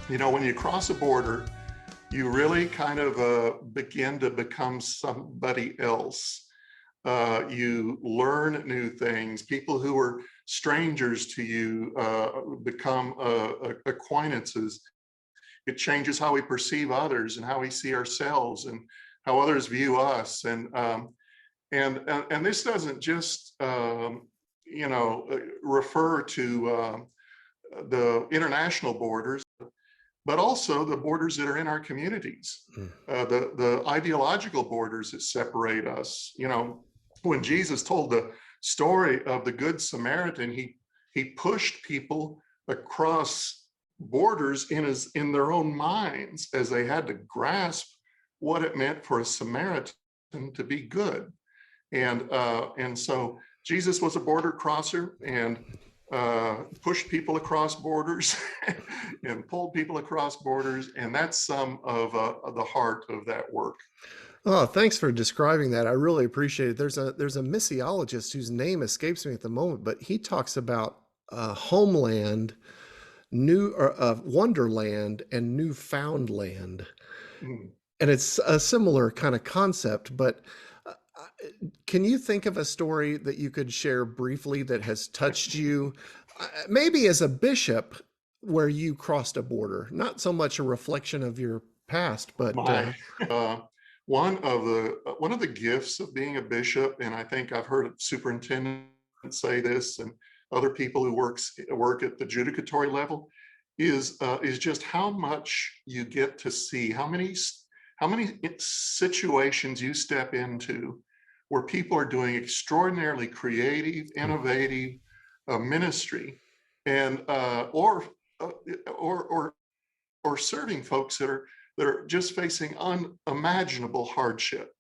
When you cross a border, you really kind of begin to become somebody else. You learn new things. People who are strangers to you become acquaintances. It changes how we perceive others and how we see ourselves and how others view us. And this doesn't just refer to the international borders, but also the borders that are in our communities, the ideological borders that separate us. When Jesus told the story of the Good Samaritan, he pushed people across borders in their own minds as they had to grasp what it meant for a Samaritan to be good. And so Jesus was a border crosser and pushed people across borders and pulled people across borders. And that's some of the heart of that work. Oh, thanks for describing that. I really appreciate it. There's a missiologist whose name escapes me at the moment, but he talks about homeland, wonderland, and newfoundland. Mm. And it's a similar kind of concept, but can you think of a story that you could share briefly that has touched you, maybe as a bishop, where you crossed a border? Not so much a reflection of your past, but My one of the gifts of being a bishop, and I think I've heard superintendents say this, and other people who work at the judicatory level, is just how much you get to see, how many situations you step into where people are doing extraordinarily creative, innovative ministry, and or serving folks that are just facing unimaginable hardship,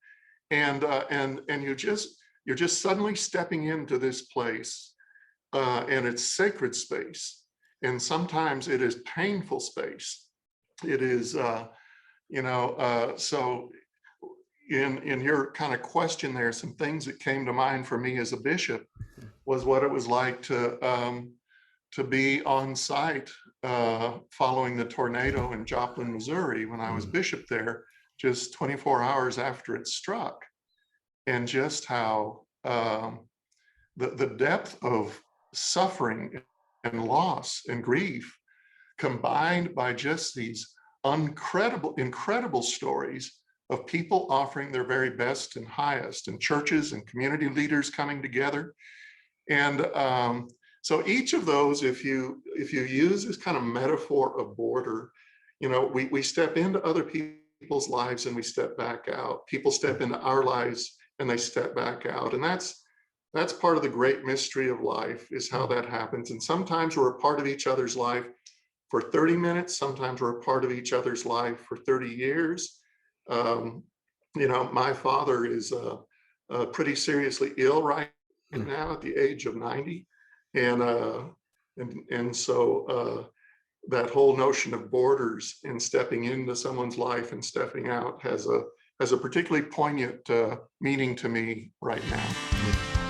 and you're just suddenly stepping into this place, and it's sacred space, and sometimes it is painful space. It is, so. In your kind of question there, some things that came to mind for me as a bishop was what it was like to be on site following the tornado in Joplin, Missouri, when I was bishop there, just 24 hours after it struck, and just how the depth of suffering and loss and grief, combined by just these incredible stories of people offering their very best and highest, and churches and community leaders coming together. And so each of those, if you use this kind of metaphor of border, we step into other people's lives and we step back out. People step into our lives and they step back out. And that's part of the great mystery of life, is how that happens. And sometimes we're a part of each other's life for 30 minutes. Sometimes we're a part of each other's life for 30 years. My father is pretty seriously ill right now at the age of 90. And so that whole notion of borders and stepping into someone's life and stepping out has a particularly poignant meaning to me right now.